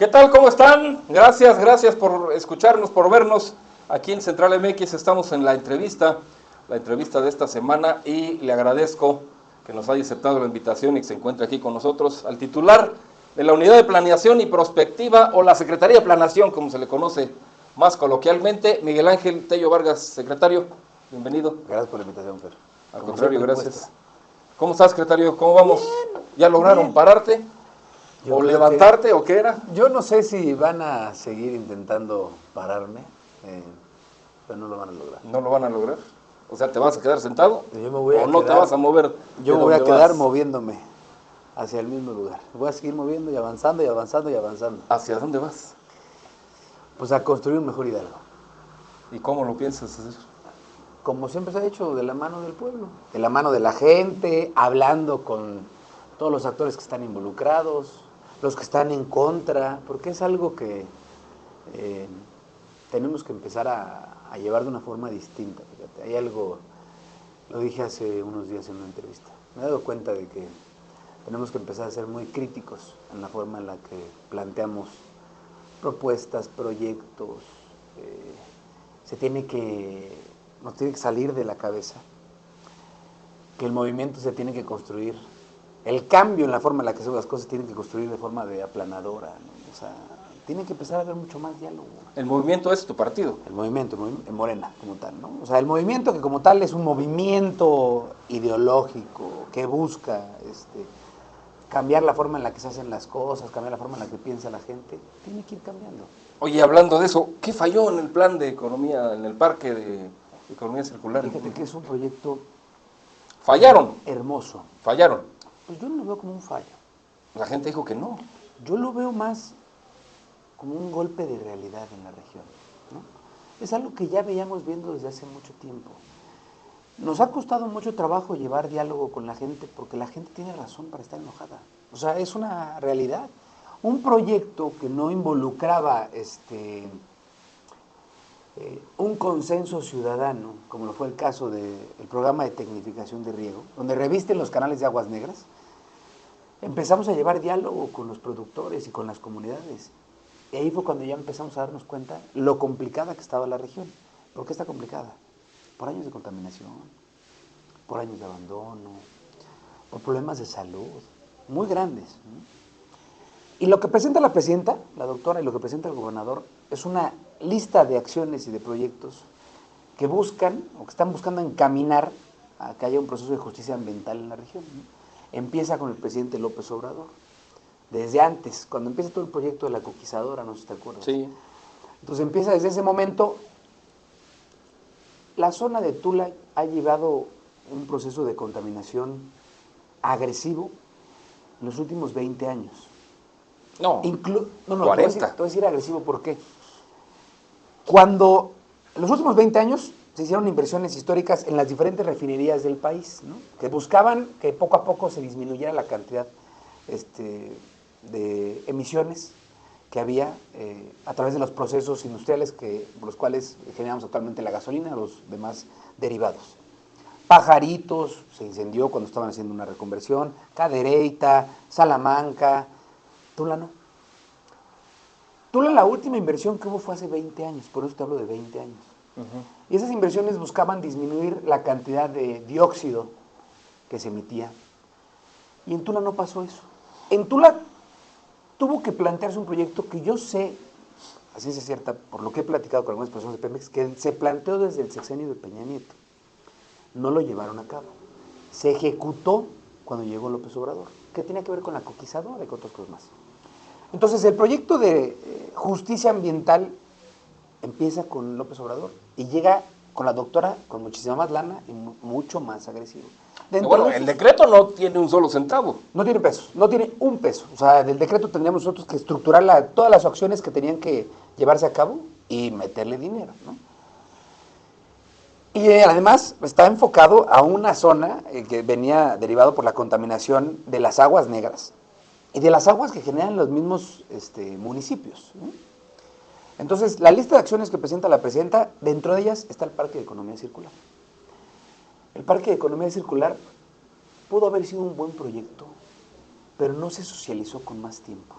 ¿Qué tal? ¿Cómo están? Gracias por escucharnos, por vernos. Aquí en Central MX estamos en la entrevista de esta semana, y le agradezco que nos haya aceptado la invitación y que se encuentre aquí con nosotros al titular de la Unidad de Planeación y Prospectiva, o la Secretaría de Planeación, como se le conoce más coloquialmente, Miguel Ángel Tello Vargas. Secretario, bienvenido. Gracias por la invitación, Fer. Al contrario, gracias. ¿Cómo estás, secretario? ¿Cómo vamos? Bien, ¿ya lograron bien pararte? ¿O levantarte o qué era? Yo no sé si van a seguir intentando pararme, pero no lo van a lograr. ¿No lo van a lograr? O sea, ¿te vas a quedar sentado? Yo me voy ¿O no te vas a mover? Yo me voy a quedar moviéndome hacia el mismo lugar. Voy a seguir moviendo y avanzando y avanzando y avanzando. ¿Hacia dónde vas? Pues a construir un mejor Hidalgo. ¿Y cómo lo piensas hacer? Como siempre se ha hecho, de la mano del pueblo, de la mano de la gente, hablando con todos los actores que están involucrados, los que están en contra, porque es algo que tenemos que empezar a llevar de una forma distinta. Fíjate, hay algo, lo dije hace unos días en una entrevista, me he dado cuenta de que tenemos que empezar a ser muy críticos en la forma en la que planteamos propuestas, proyectos. Nos tiene que salir de la cabeza que el movimiento se tiene que construir. El cambio en la forma en la que se hacen las cosas tiene que construir de forma de aplanadora, ¿no? O sea, tiene que empezar a haber mucho más diálogo. ¿El movimiento es tu partido? El movimiento, Morena, como tal, ¿no? O sea, el movimiento que como tal es un movimiento ideológico que busca cambiar la forma en la que se hacen las cosas, cambiar la forma en la que piensa la gente, tiene que ir cambiando. Oye, hablando de eso, ¿qué falló en el plan de economía, en el parque de economía circular? Fíjate que es un proyecto... ¿Fallaron? Hermoso. ¿Fallaron? Pues yo no lo veo como un fallo. La gente dijo que no. Yo lo veo más como un golpe de realidad en la región, ¿no? Es algo que ya veíamos viendo desde hace mucho tiempo. Nos ha costado mucho trabajo llevar diálogo con la gente porque la gente tiene razón para estar enojada. O sea, es una realidad. Un proyecto que no involucraba un consenso ciudadano, como lo fue el caso del programa de tecnificación de riego, donde revisten los canales de aguas negras, empezamos a llevar diálogo con los productores y con las comunidades. Y ahí fue cuando ya empezamos a darnos cuenta lo complicada que estaba la región. ¿Por qué está complicada? Por años de contaminación, por años de abandono, por problemas de salud muy grandes, ¿no? Y lo que presenta la presidenta, la doctora, y lo que presenta el gobernador es una lista de acciones y de proyectos que buscan o que están buscando encaminar a que haya un proceso de justicia ambiental en la región, ¿no? Empieza con el presidente López Obrador. Desde antes, cuando empieza todo el proyecto de la coquizadora, no sé si te acuerdas. Sí. Entonces empieza desde ese momento. La zona de Tula ha llevado un proceso de contaminación agresivo en los últimos 20 años. No, 40. Te voy a decir agresivo, ¿por qué? Cuando en los últimos 20 años se hicieron inversiones históricas en las diferentes refinerías del país, ¿no? Que buscaban que poco a poco se disminuyera la cantidad de emisiones que había a través de los procesos industriales por los cuales generamos actualmente la gasolina o los demás derivados. Pajaritos se incendió cuando estaban haciendo una reconversión, Cadereyta, Salamanca, Tula no. Tula, la última inversión que hubo fue hace 20 años, por eso te hablo de 20 años. Y esas inversiones buscaban disminuir la cantidad de dióxido que se emitía. Y en Tula no pasó eso. En Tula tuvo que plantearse un proyecto que yo sé, a ciencia cierta, por lo que he platicado con algunas personas de Pemex, que se planteó desde el sexenio de Peña Nieto. No lo llevaron a cabo. Se ejecutó cuando llegó López Obrador, que tenía que ver con la coquizadora y con otras cosas más. Entonces, el proyecto de justicia ambiental empieza con López Obrador y llega con la doctora con muchísima más lana y mucho más agresivo. Bueno, el decreto no tiene un solo centavo. No tiene pesos, no tiene un peso. O sea, del decreto tendríamos nosotros que estructurar todas las acciones que tenían que llevarse a cabo y meterle dinero, ¿no? Y además está enfocado a una zona que venía derivado por la contaminación de las aguas negras y de las aguas que generan los mismos municipios, ¿no? Entonces, la lista de acciones que presenta la presidenta, dentro de ellas está el Parque de Economía Circular. El Parque de Economía Circular pudo haber sido un buen proyecto, pero no se socializó con más tiempo.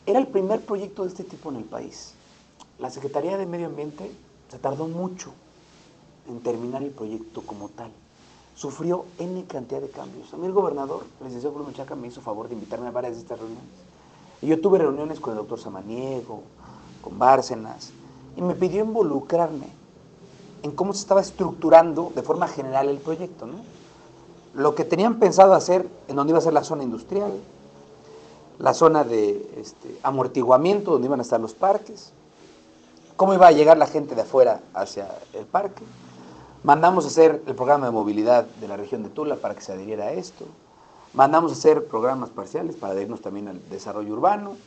Era el primer proyecto de este tipo en el país. La Secretaría de Medio Ambiente se tardó mucho en terminar el proyecto como tal. Sufrió N cantidad de cambios. A mí el gobernador, el licenciado Julio Menchaca, me hizo favor de invitarme a varias de estas reuniones. Y yo tuve reuniones con el doctor Samaniego, con Bárcenas, y me pidió involucrarme en cómo se estaba estructurando de forma general el proyecto, ¿no? Lo que tenían pensado hacer, en donde iba a ser la zona industrial, la zona de amortiguamiento, donde iban a estar los parques, cómo iba a llegar la gente de afuera hacia el parque. Mandamos a hacer el programa de movilidad de la región de Tula para que se adhiriera a esto. Mandamos a hacer programas parciales para adherirnos también al desarrollo urbano.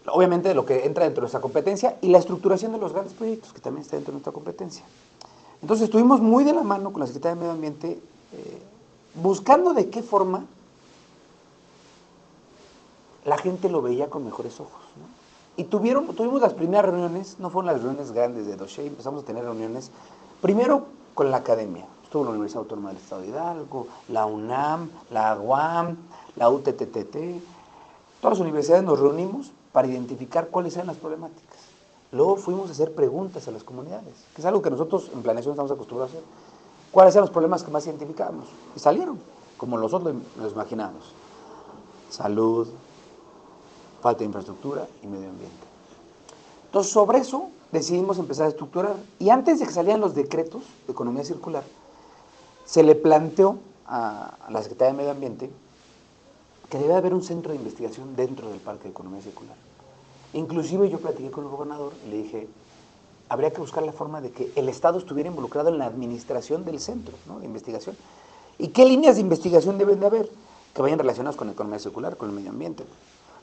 Obviamente lo que entra dentro de nuestra competencia y la estructuración de los grandes proyectos, que también está dentro de nuestra competencia. Entonces estuvimos muy de la mano con la Secretaría de Medio Ambiente, buscando de qué forma la gente lo veía con mejores ojos, ¿no? Y tuvimos las primeras reuniones, no fueron las reuniones grandes de Doshey, empezamos a tener reuniones primero con la academia. Estuvo la Universidad Autónoma del Estado de Hidalgo, la UNAM, la UAM, la UTTT. Todas las universidades nos reunimos para identificar cuáles eran las problemáticas. Luego fuimos a hacer preguntas a las comunidades, que es algo que nosotros en planeación estamos acostumbrados a hacer. ¿Cuáles eran los problemas que más identificábamos? Y salieron, como nosotros los imaginamos. Salud, falta de infraestructura y medio ambiente. Entonces, sobre eso decidimos empezar a estructurar. Y antes de que salieran los decretos de economía circular, se le planteó a la Secretaría de Medio Ambiente que debe haber un centro de investigación dentro del Parque de Economía Circular. Inclusive yo platiqué con el gobernador y le dije, habría que buscar la forma de que el Estado estuviera involucrado en la administración del centro, ¿no?, de investigación. ¿Y qué líneas de investigación deben de haber? Que vayan relacionadas con la economía circular, con el medio ambiente.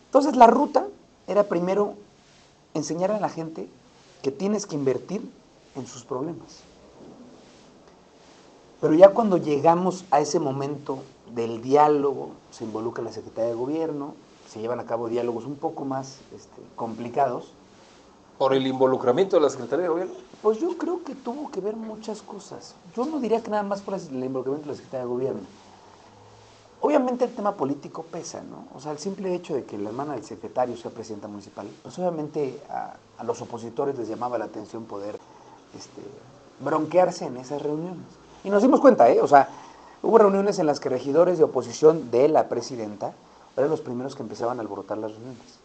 Entonces la ruta era primero enseñar a la gente que tienes que invertir en sus problemas. Pero ya cuando llegamos a ese momento del diálogo, se involucra la Secretaría de Gobierno, se llevan a cabo diálogos un poco más complicados. ¿Por el involucramiento de la Secretaría de Gobierno? Pues yo creo que tuvo que ver muchas cosas. Yo no diría que nada más por el involucramiento de la Secretaría de Gobierno. Obviamente el tema político pesa, ¿no? O sea, el simple hecho de que la hermana del secretario sea presidenta municipal, pues obviamente a los opositores les llamaba la atención poder bronquearse en esas reuniones. Y nos dimos cuenta, o sea, hubo reuniones en las que regidores de oposición de la presidenta eran los primeros que empezaban a alborotar las reuniones.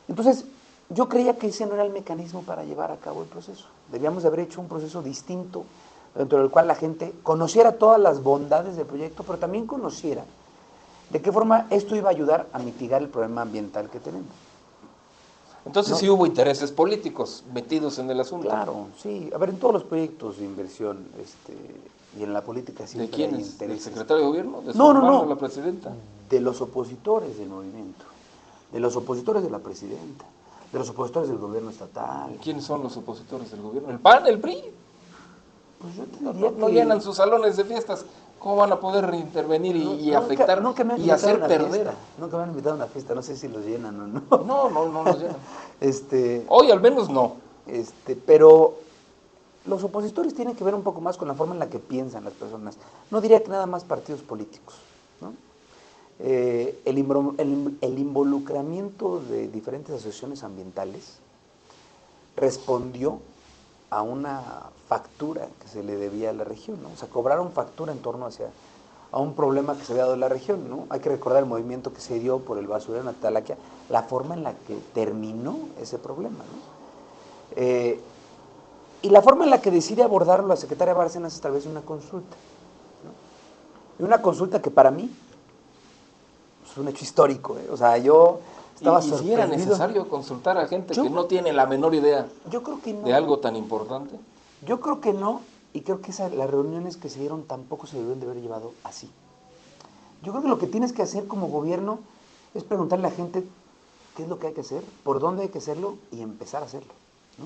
Entonces, yo creía que ese no era el mecanismo para llevar a cabo el proceso. Debíamos de haber hecho un proceso distinto, dentro del cual la gente conociera todas las bondades del proyecto, pero también conociera de qué forma esto iba a ayudar a mitigar el problema ambiental que tenemos. Entonces sí hubo intereses políticos metidos en el asunto. Claro, sí. A ver, en todos los proyectos de inversión y en la política siempre ¿De quién hay es? ¿Del intereses. secretario de Gobierno? ¿De su No, hermano, la presidenta? De los opositores del movimiento, de los opositores de la presidenta, de los opositores del gobierno estatal. ¿Quiénes son los opositores del gobierno? ¿El PAN, el PRI? Pues yo te diría no llenan sus salones de fiestas. ¿Cómo van a poder intervenir y afectar y hacer perder? Nunca me han invitado a una fiesta, no sé si los llenan o no. No los llenan. Hoy al menos no. Pero los opositores tienen que ver un poco más con la forma en la que piensan las personas. No diría que nada más partidos políticos, ¿no? El involucramiento de diferentes asociaciones ambientales respondió a una factura que se le debía a la región, ¿no? O sea, cobraron factura en torno a un problema que se había dado en la región, ¿no? Hay que recordar el movimiento que se dio por el basurero en Atalaquia, la forma en la que terminó ese problema, ¿no? Y la forma en la que decide abordarlo la secretaria Bárcenas es a través de una consulta, ¿no? Y una consulta que para mí es un hecho histórico, ¿eh? O sea, yo estaba sorprendido. ¿Y si era necesario consultar a gente que no tiene la menor idea yo creo que no, de algo tan importante? Yo creo que no, y creo que las reuniones que se dieron tampoco se debieron de haber llevado así. Yo creo que lo que tienes que hacer como gobierno es preguntarle a la gente qué es lo que hay que hacer, por dónde hay que hacerlo y empezar a hacerlo, ¿no?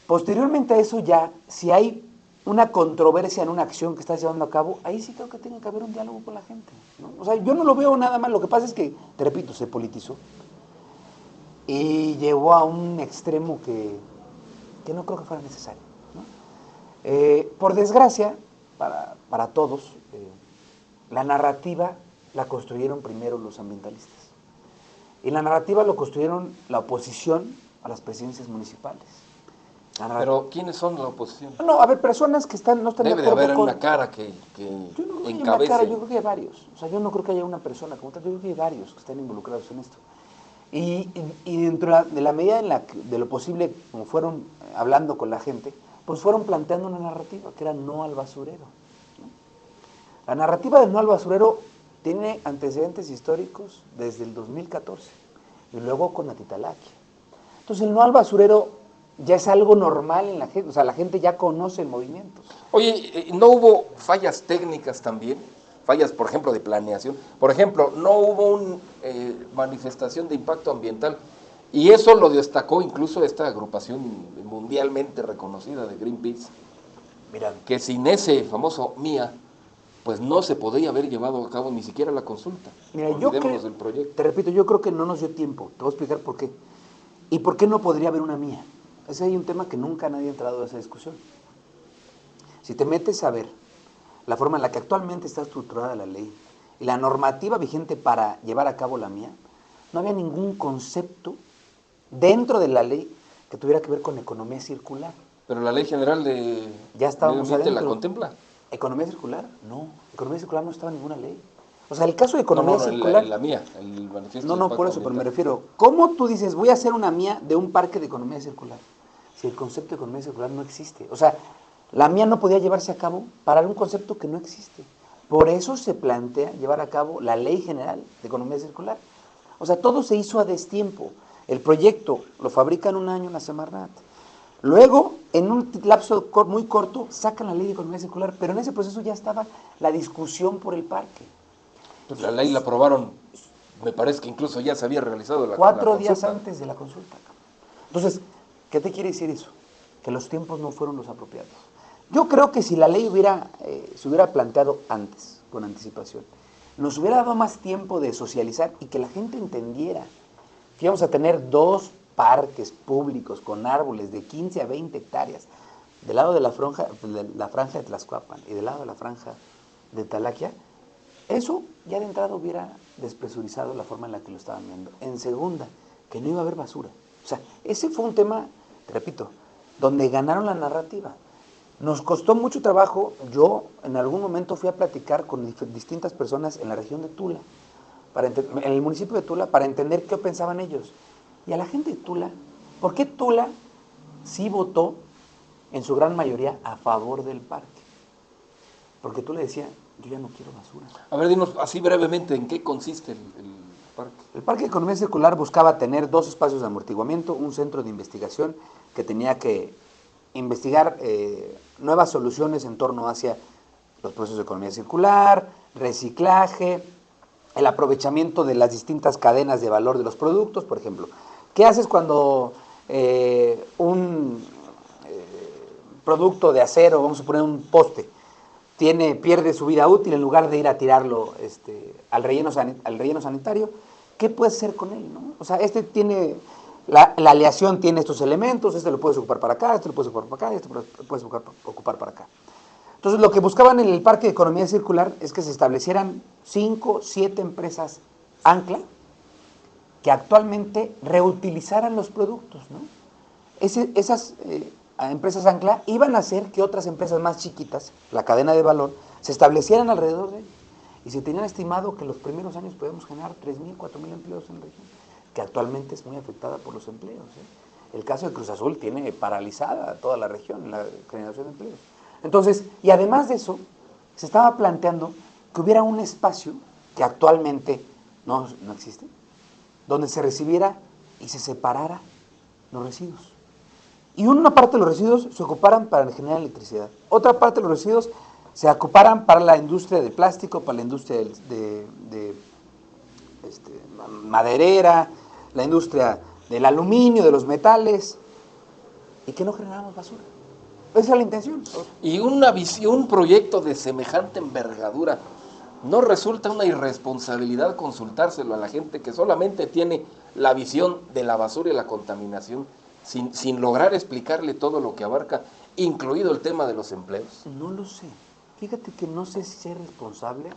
Posteriormente a eso ya, si hay una controversia en una acción que estás llevando a cabo, ahí sí creo que tiene que haber un diálogo con la gente, ¿no? O sea, yo no lo veo nada mal, lo que pasa es que, te repito, se politizó y llegó a un extremo que no creo que fuera necesario, ¿no? Por desgracia, para todos, la narrativa la construyeron primero los ambientalistas. Y la narrativa lo construyeron la oposición a las presidencias municipales. Pero, ¿quiénes son la oposición? No, a ver, personas que no están Debe de de acuerdo haber con... una cara que Yo no creo que haya una encabece. cara, yo creo que hay varios. O sea, yo no creo que haya una persona como tal, yo creo que hay varios que están involucrados en esto. Y dentro de la medida de lo posible, como fueron hablando con la gente, pues fueron planteando una narrativa que era no al basurero, ¿no? La narrativa del no al basurero tiene antecedentes históricos desde el 2014 y luego con Atitalaquia. Entonces el no al basurero ya es algo normal en la gente, o sea, la gente ya conoce el movimiento. Oye, ¿no hubo fallas técnicas también? Fallas, por ejemplo, de planeación. Por ejemplo, no hubo una manifestación de impacto ambiental. Y eso lo destacó incluso esta agrupación mundialmente reconocida de Greenpeace, Mira, que sin ese famoso MIA, pues no se podría haber llevado a cabo ni siquiera la consulta. mira, yo Olvidémonos creo, del proyecto. te repito, yo creo que no nos dio tiempo. Te voy a explicar por qué. ¿Y por qué no podría haber una mía? Ese hay un tema que nunca nadie ha entrado a esa discusión. Si te metes a ver la forma en la que actualmente está estructurada la ley y la normativa vigente para llevar a cabo la mía, no había ningún concepto dentro de la ley que tuviera que ver con economía circular. Pero la Ley General de Ya estábamos Medio Ambiente la adentro. contempla. ¿Economía circular? No, economía circular no estaba en ninguna ley. O sea, el caso de No, economía no, circular... la mía, el manifiesto No, de no, por impacto eso, pero me ambiental. refiero, ¿cómo tú dices, voy a hacer una mía de un parque de economía circular? Si el concepto de economía circular no existe. O sea, la mía no podía llevarse a cabo para un concepto que no existe. Por eso se plantea llevar a cabo la Ley General de Economía Circular. O sea, todo se hizo a destiempo. El proyecto lo fabrican un año en la Semarnat. Luego, en un lapso muy corto, sacan la Ley de Economía Circular, pero en ese proceso ya estaba la discusión por el parque. Pues la ley la aprobaron, me parece que incluso ya se había realizado la 4 días consulta. antes de la consulta. Entonces, ¿qué te quiere decir eso? Que los tiempos no fueron los apropiados. Yo creo que si la ley se hubiera planteado antes, con anticipación, nos hubiera dado más tiempo de socializar y que la gente entendiera que íbamos a tener 2 parques públicos con árboles de 15 a 20 hectáreas, del lado de la franja de Tlaxcuapan y del lado de la franja de Talaquia, eso ya de entrada hubiera despresurizado la forma en la que lo estaban viendo. En segunda, que no iba a haber basura. O sea, ese fue un tema, te repito, donde ganaron la narrativa. Nos costó mucho trabajo. Yo en algún momento fui a platicar con distintas personas en la región de Tula, en el municipio de Tula, para entender qué pensaban ellos. Y a la gente de Tula, ¿por qué Tula sí votó en su gran mayoría a favor del parque? Porque Tula decía, yo ya no quiero basura. A ver, dinos así brevemente, ¿en qué consiste el parque? El Parque de Economía Circular buscaba tener 2 espacios de amortiguamiento, un centro de investigación que tenía que investigar nuevas soluciones en torno hacia los procesos de economía circular, reciclaje, el aprovechamiento de las distintas cadenas de valor de los productos. Por ejemplo, ¿qué haces cuando un producto de acero, vamos a poner un poste, pierde su vida útil? En lugar de ir a tirarlo al relleno sanitario, ¿qué puedes hacer con él, no? O sea, tiene, la aleación tiene estos elementos, lo puedes ocupar para acá, lo puedes ocupar para acá, lo puedes ocupar para acá. Entonces, lo que buscaban en el Parque de Economía Circular es que se establecieran 5, 7 empresas ancla que actualmente reutilizaran los productos, ¿no? Esas empresas ancla iban a hacer que otras empresas más chiquitas, la cadena de valor, se establecieran alrededor de él. Y se tenían estimado que en los primeros años podemos generar 3,000, 4,000 empleos en la región, que actualmente es muy afectada por los empleos, ¿eh? El caso de Cruz Azul tiene paralizada toda la región en la generación de empleos. Entonces, y además de eso, se estaba planteando que hubiera un espacio que actualmente no existe, donde se recibiera y se separara los residuos. Y una parte de los residuos se ocuparan para generar electricidad. Otra parte de los residuos se ocuparan para la industria del plástico, para la industria de maderera, la industria del aluminio, de los metales, y que no generáramos basura. Esa es la intención. Y una visión, un proyecto de semejante envergadura, ¿no resulta una irresponsabilidad consultárselo a la gente que solamente tiene la visión de la basura y la contaminación, sin lograr explicarle todo lo que abarca, incluido el tema de los empleos? No lo sé. Fíjate que no sé si ser responsable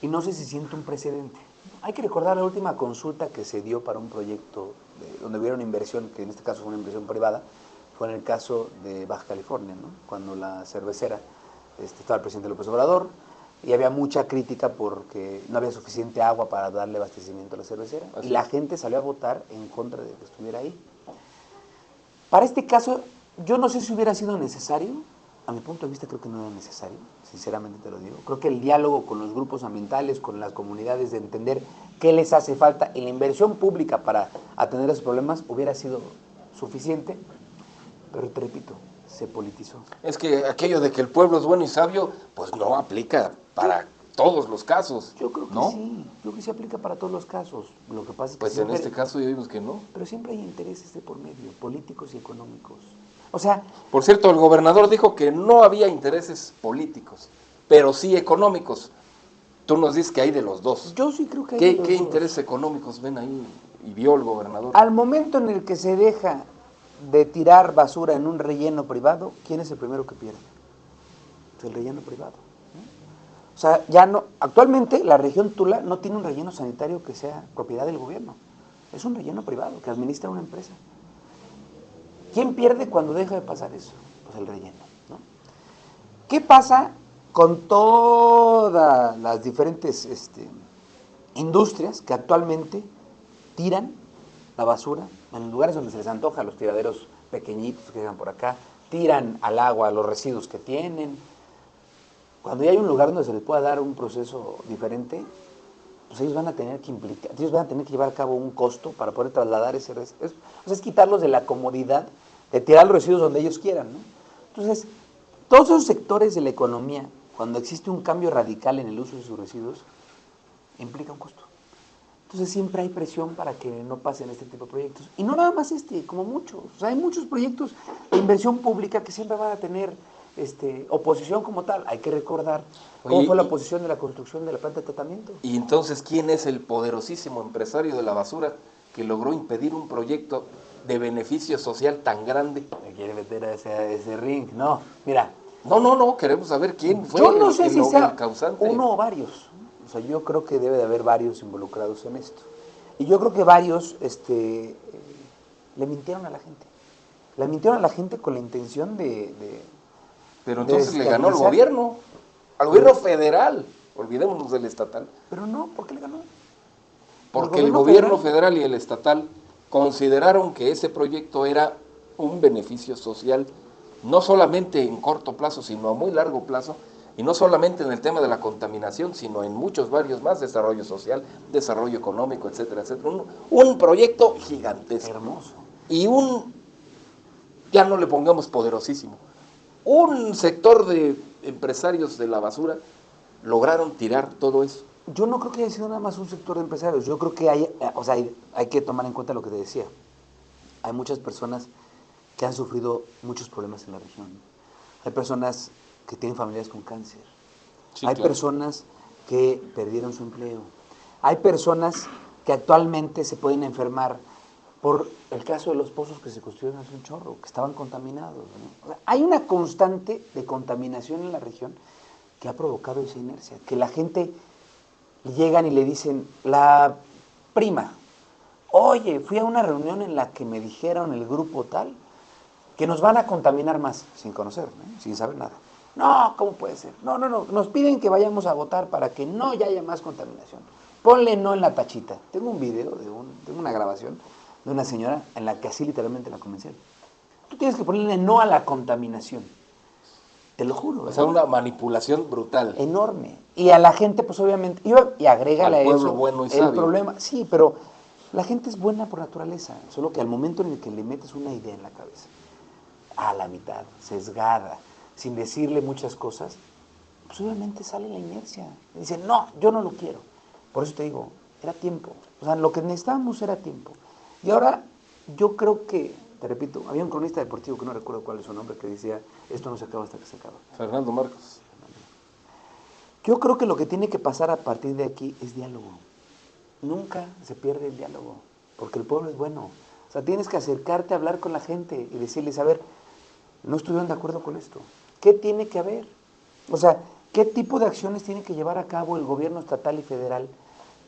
y no sé si siento un precedente. Hay que recordar la última consulta que se dio para un proyecto donde hubiera una inversión, que en este caso fue una inversión privada, fue en el caso de Baja California, ¿no? Cuando la cervecera, estaba el presidente López Obrador, y había mucha crítica porque no había suficiente agua para darle abastecimiento a la cervecera, y la gente salió a votar en contra de que estuviera ahí. Para este caso, yo no sé si hubiera sido necesario. A mi punto de vista creo que no era necesario, sinceramente te lo digo. Creo que el diálogo con los grupos ambientales, con las comunidades, de entender qué les hace falta en la inversión pública para atender esos problemas hubiera sido suficiente, pero te repito, se politizó. Es que aquello de que el pueblo es bueno y sabio, pues no aplica para todos los casos. Yo creo que ¿no? sí, yo creo que se aplica para todos los casos. Lo que pasa es que pues siempre, en este caso ya vimos que no. pero siempre hay intereses de por medio, políticos y económicos. O sea, Por cierto, el gobernador dijo que no había intereses políticos, pero sí económicos. Tú nos dices que hay de los dos. yo sí creo que hay ¿Qué, de los qué dos. intereses económicos ven ahí y vio el gobernador? Al momento en el que se deja de tirar basura en un relleno privado, ¿quién es el primero que pierde? El relleno privado. ¿No? O sea, ya no, actualmente la región Tula no tiene un relleno sanitario que sea propiedad del gobierno. Es un relleno privado que administra una empresa. ¿Quién pierde cuando deja de pasar eso? Pues el relleno, ¿no? ¿Qué pasa con todas las diferentes industrias que actualmente tiran la basura en lugares donde se les antoja, los tiraderos pequeñitos que llegan por acá, tiran al agua los residuos que tienen? Cuando ya hay un lugar donde se les pueda dar un proceso diferente, pues ellos van a tener que implicar, ellos van a tener que llevar a cabo un costo para poder trasladar ese residuo. O sea, es quitarlos de la comodidad de tirar los residuos donde ellos quieran, ¿no? Entonces, todos esos sectores de la economía, cuando existe un cambio radical en el uso de sus residuos, implica un costo. Entonces siempre hay presión para que no pasen este tipo de proyectos. Y no nada más como muchos. O sea, hay muchos proyectos de inversión pública que siempre van a tener oposición como tal. Hay que recordar cómo fue la oposición de la construcción de la planta de tratamiento. Y entonces, ¿quién es el poderosísimo empresario de la basura que logró impedir un proyecto de beneficio social tan grande? Me quiere meter a ese ring. No, mira. No, queremos saber quién fue Yo no sé si sea el causante. uno o varios. O sea, yo creo que debe de haber varios involucrados en esto. Y yo creo que varios le mintieron a la gente. Le mintieron a la gente con la intención Pero entonces le ganó al gobierno federal. Olvidémonos del estatal. Pero no, ¿por qué le ganó? Porque el gobierno federal y el estatal consideraron que ese proyecto era un beneficio social, no solamente en corto plazo, sino a muy largo plazo, y no solamente en el tema de la contaminación, sino en muchos varios más, desarrollo social, desarrollo económico, etcétera, etcétera. Un proyecto gigantesco. Hermoso. Y ya no le pongamos poderosísimo, un sector de empresarios de la basura lograron tirar todo eso. Yo no creo que haya sido nada más un sector de empresarios. Yo creo que hay que tomar en cuenta lo que te decía. Hay muchas personas que han sufrido muchos problemas en la región. Hay personas que tienen familiares con cáncer. Sí, hay personas que perdieron su empleo. Hay personas que actualmente se pueden enfermar por el caso de los pozos que se construyeron hace un chorro, que estaban contaminados, ¿no? O sea, hay una constante de contaminación en la región que ha provocado esa inercia, que la gente llegan y le dicen, la prima, oye, fui a una reunión en la que me dijeron el grupo tal que nos van a contaminar más, sin conocer, ¿no? Sin saber nada. No, ¿cómo puede ser? No, nos piden que vayamos a votar para que no ya haya más contaminación. Ponle no en la tachita. Tengo un video, tengo una grabación de una señora en la que así literalmente la convencieron. Tú tienes que ponerle no a la contaminación. Te lo juro. O sea, una manipulación brutal. Enorme. Y a la gente, pues obviamente, y agrégale a eso bueno y el sabio. problema. Sí, pero la gente es buena por naturaleza. Solo que al momento en el que le metes una idea en la cabeza, a la mitad, sesgada, sin decirle muchas cosas, pues obviamente sale la inercia. Y dice, no, yo no lo quiero. Por eso te digo, era tiempo. O sea, lo que necesitábamos era tiempo. Y ahora, yo creo que, te repito, había un cronista deportivo que no recuerdo cuál es su nombre, que decía, esto no se acaba hasta que se acaba. Fernando Marcos. Yo creo que lo que tiene que pasar a partir de aquí es diálogo. Nunca se pierde el diálogo, porque el pueblo es bueno. O sea, tienes que acercarte a hablar con la gente y decirles, a ver, no estuvieron de acuerdo con esto. ¿Qué tiene que haber? O sea, ¿qué tipo de acciones tiene que llevar a cabo el gobierno estatal y federal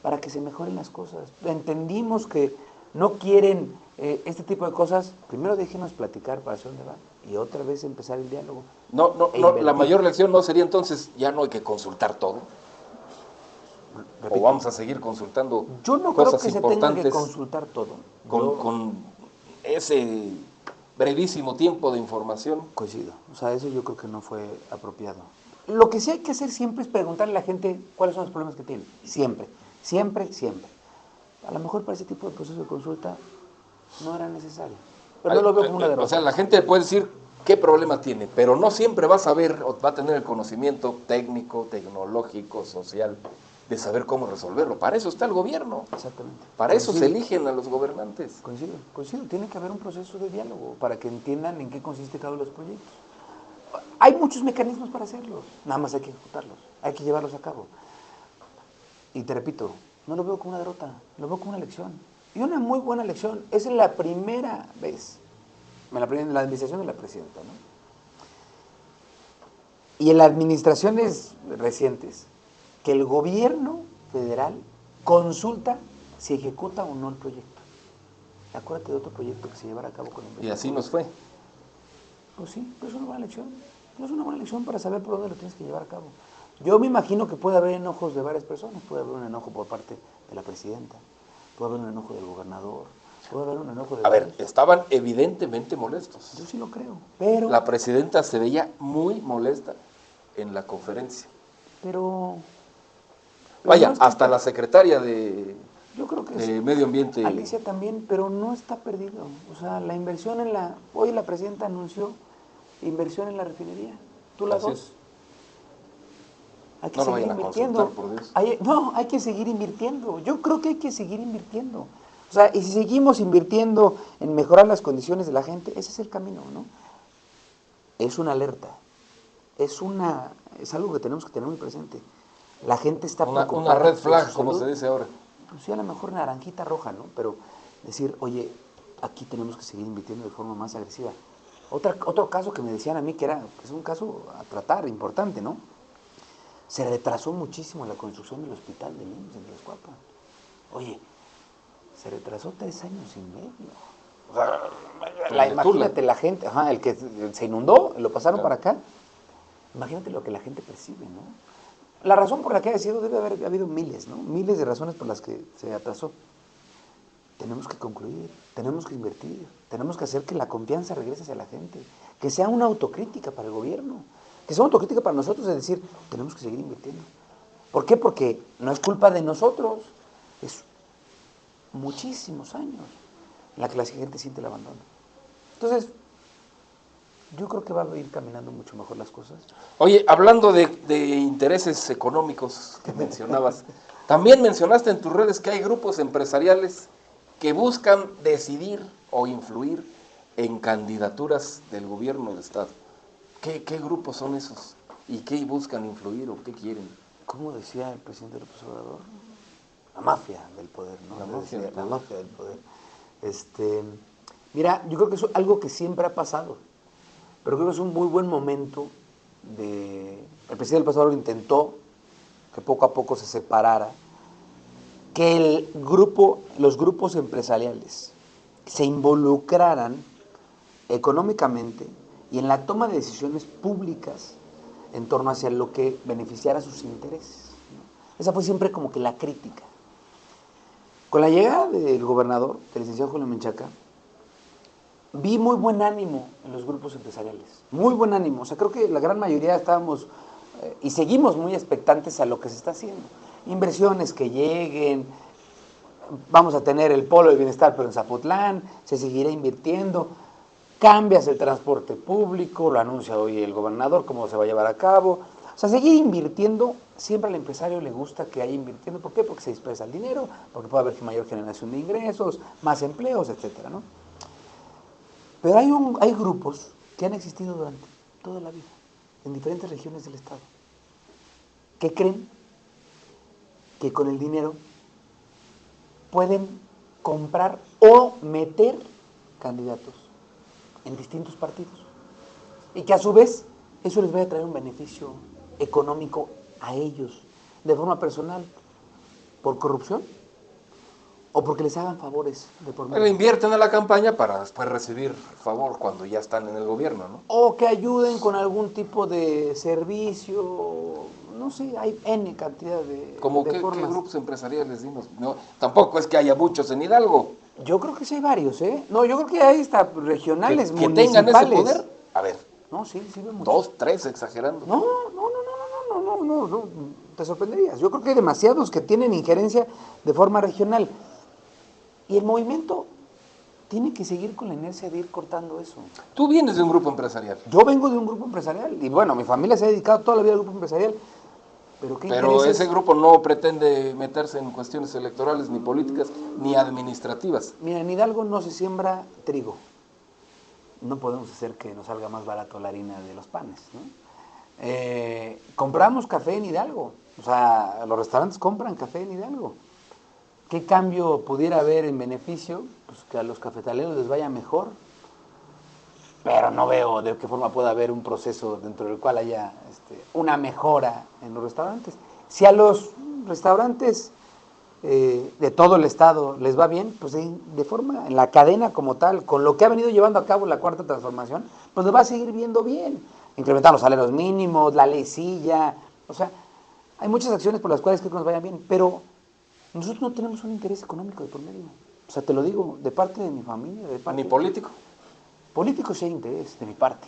para que se mejoren las cosas. Entendimos que no quieren este tipo de cosas. Primero déjenos platicar para hacer un debate y otra vez empezar el diálogo. La mayor lección no sería entonces, ya no hay que consultar todo. Repito, O vamos a seguir consultando yo no creo cosas que se tenga que importantes consultar todo. con ese brevísimo tiempo de información. Coincido. O sea, eso yo creo que no fue apropiado. Lo que sí hay que hacer siempre es preguntarle a la gente cuáles son los problemas que tiene. Siempre, siempre, siempre. A lo mejor para ese tipo de proceso de consulta no era necesario. Pero no lo veo como una derrota. O sea, la gente puede decir qué problema tiene, pero no siempre va a saber o va a tener el conocimiento técnico, tecnológico, social, de saber cómo resolverlo. Para eso está el gobierno. Exactamente. Para eso se eligen a los gobernantes. Coincido, coincido. Tiene que haber un proceso de diálogo para que entiendan en qué consiste cada uno de los proyectos. Hay muchos mecanismos para hacerlo, nada más hay que ejecutarlos, hay que llevarlos a cabo. Y te repito, no lo veo como una derrota, lo veo como una lección. Y una muy buena lección. Es la primera vez, en la administración de la presidenta, ¿no? Y en las administraciones recientes, que el gobierno federal consulta si ejecuta o no el proyecto. Acuérdate de otro proyecto que se llevará a cabo con el. Y así nos fue. Pues sí, pero es una buena lección. Es una buena lección para saber por dónde lo tienes que llevar a cabo. Yo me imagino que puede haber enojos de varias personas. Puede haber un enojo por parte de la presidenta, puede haber un enojo del gobernador, puede haber un enojo de... A ver, estaban evidentemente molestos. Yo sí lo creo, pero... La presidenta se veía muy molesta en la conferencia. Pero Vaya, no hasta la secretaria de yo creo que Medio Ambiente. Alicia también, pero no está perdido. O sea, la inversión en la... Hoy la presidenta anunció inversión en la refinería. ¿Tú la dos? Hay que seguir invirtiendo. Por Dios. Hay que seguir invirtiendo. Yo creo que hay que seguir invirtiendo. O sea, y si seguimos invirtiendo en mejorar las condiciones de la gente, ese es el camino, ¿no? Es una alerta. Es algo que tenemos que tener muy presente. La gente está preocupada. Una red flag, como se dice ahora. Pues sí, a lo mejor naranjita roja, ¿no? Pero decir, oye, aquí tenemos que seguir invirtiendo de forma más agresiva. Otro caso que me decían a mí que es un caso a tratar importante, ¿no? Se retrasó muchísimo la construcción del hospital de niños en Tlaxcuapan. Oye, se retrasó 3 años y medio. O sea, imagínate la gente, el que se inundó, lo pasaron para acá. Imagínate lo que la gente percibe, ¿no? La razón por la que ha sido debe haber habido miles, ¿no? Miles de razones por las que se atrasó. Tenemos que concluir, tenemos que invertir, tenemos que hacer que la confianza regrese hacia la gente, que sea una autocrítica para el gobierno, que sea una autocrítica para nosotros, es decir, tenemos que seguir invirtiendo. ¿Por qué? Porque no es culpa de nosotros, es muchísimos años en la que la gente siente el abandono. Entonces, yo creo que va a ir caminando mucho mejor las cosas. Oye, hablando de intereses económicos que mencionabas, también mencionaste en tus redes que hay grupos empresariales que buscan decidir o influir en candidaturas del gobierno del Estado. ¿Qué grupos son esos? ¿Y qué buscan influir o qué quieren? ¿Cómo decía el presidente López Obrador? La mafia del poder, ¿no? La mafia del poder. Mira, yo creo que eso es algo que siempre ha pasado, pero creo que es un muy buen momento el presidente López Obrador intentó que poco a poco se separara, que los grupos empresariales se involucraran económicamente y en la toma de decisiones públicas en torno hacia lo que beneficiara sus intereses, ¿no? Esa fue siempre como que la crítica. Con la llegada del gobernador, del licenciado Julio Menchaca, vi muy buen ánimo en los grupos empresariales, muy buen ánimo. O sea, creo que la gran mayoría estábamos y seguimos muy expectantes a lo que se está haciendo. Inversiones que lleguen, vamos a tener el polo de bienestar pero en Zapotlán, se seguirá invirtiendo, cambias el transporte público, lo anuncia hoy el gobernador, cómo se va a llevar a cabo. O sea, seguir invirtiendo, siempre al empresario le gusta que haya invirtiendo. ¿Por qué? Porque se dispersa el dinero, porque puede haber mayor generación de ingresos, más empleos, etcétera, ¿no? Pero hay grupos que han existido durante toda la vida, en diferentes regiones del Estado, que creen que con el dinero pueden comprar o meter candidatos en distintos partidos y que a su vez eso les va a traer un beneficio económico a ellos de forma personal. ¿Por corrupción? ¿O porque les hagan favores de por Le medio? invierten a la campaña para después recibir favor cuando ya están en el gobierno, ¿no? O que ayuden con algún tipo de servicio, no sé, hay N cantidad Como de qué formas. grupos empresariales, dinos. No, tampoco es que haya muchos en Hidalgo. Yo creo que sí hay varios, ¿eh? No, yo creo que hay hasta regionales, Que tengan ese municipales. poder. A ver, No, sí, sí vemos. 2, 3, exagerando. No, no, no, no, no, no, no, no, no, te sorprenderías. Yo creo que hay demasiados que tienen injerencia de forma regional. Y el movimiento tiene que seguir con la inercia de ir cortando eso. Tú vienes de un grupo empresarial, Yo vengo de un grupo empresarial y bueno, mi familia se ha dedicado toda la vida al grupo empresarial. Pero ¿qué pero intereses? ese grupo no pretende meterse en cuestiones electorales, ni políticas, ni administrativas. Mira, en Hidalgo no se siembra trigo. No podemos hacer que nos salga más barato la harina de los panes, ¿no? Compramos café en Hidalgo. O sea, los restaurantes compran café en Hidalgo. ¿Qué cambio pudiera haber en beneficio? Pues que a los cafetaleros les vaya mejor. Pero no veo de qué forma pueda haber un proceso dentro del cual haya una mejora en los restaurantes. Si a los restaurantes de todo el estado les va bien, pues de forma, en la cadena como tal, con lo que ha venido llevando a cabo la cuarta transformación, pues les va a seguir viendo bien. Incrementar los salarios mínimos, la ley silla, o sea, hay muchas acciones por las cuales creo que nos vayan bien, pero nosotros no tenemos un interés económico de por medio. O sea, te lo digo, de parte de mi familia, de parte... Ni político. Político sí hay interés de mi parte.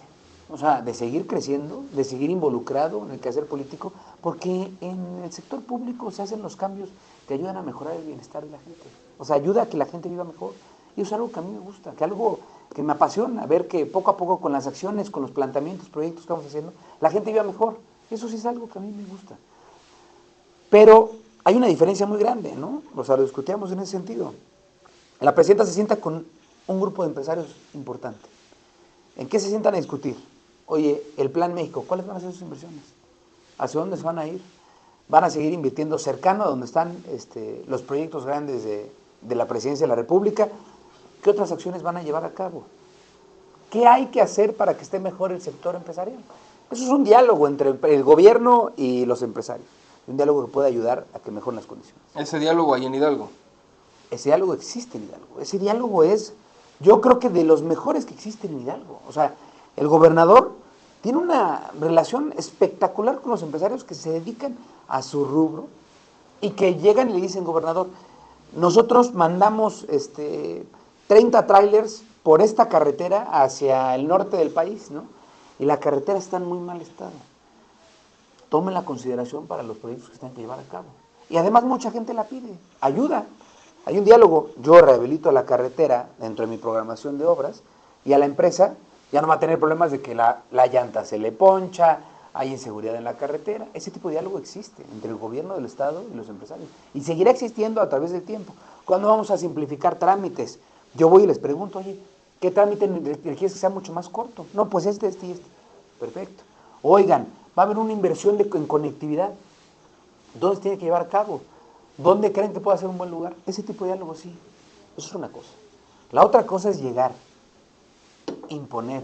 O sea, de seguir creciendo, de seguir involucrado en el quehacer político, porque en el sector público se hacen los cambios que ayudan a mejorar el bienestar de la gente. O sea, ayuda a que la gente viva mejor. Y eso es algo que a mí me gusta, que algo que me apasiona, ver que poco a poco con las acciones, con los planteamientos, proyectos que vamos haciendo, la gente viva mejor. Eso sí es algo que a mí me gusta. Pero hay una diferencia muy grande, ¿no? O sea, lo discutíamos en ese sentido. La presidenta se sienta con un grupo de empresarios importante. ¿En qué se sientan a discutir? Oye, el Plan México, ¿cuáles van a ser sus inversiones? ¿Hacia dónde se van a ir? ¿Van a seguir invirtiendo cercano a donde están los proyectos grandes de la Presidencia de la República? ¿Qué otras acciones van a llevar a cabo? ¿Qué hay que hacer para que esté mejor el sector empresarial? Eso es un diálogo entre el gobierno y los empresarios. Un diálogo que puede ayudar a que mejoren las condiciones. Ese diálogo ahí en Hidalgo. Ese diálogo existe en Hidalgo. Ese diálogo es, yo creo que de los mejores que existen en Hidalgo. O sea, el gobernador tiene una relación espectacular con los empresarios que se dedican a su rubro y que llegan y le dicen, gobernador, nosotros mandamos 30 trailers por esta carretera hacia el norte del país, ¿no? Y la carretera está en muy mal estado. Tomen la consideración para los proyectos que se tienen que llevar a cabo. Y además mucha gente la pide, ayuda. Hay un diálogo, yo rehabilito la carretera dentro de mi programación de obras y a la empresa ya no va a tener problemas de que la llanta se le poncha, hay inseguridad en la carretera. Ese tipo de diálogo existe entre el gobierno del estado y los empresarios y seguirá existiendo a través del tiempo. ¿Cuándo vamos a simplificar trámites? Yo voy y les pregunto, oye, ¿qué trámite quieres que sea mucho más corto? No, pues este y este. Perfecto. Oigan, va a haber una inversión en conectividad. ¿Dónde se tiene que llevar a cabo? ¿Dónde creen que puede ser un buen lugar? Ese tipo de diálogo sí. Eso es una cosa. La otra cosa es llegar, imponer,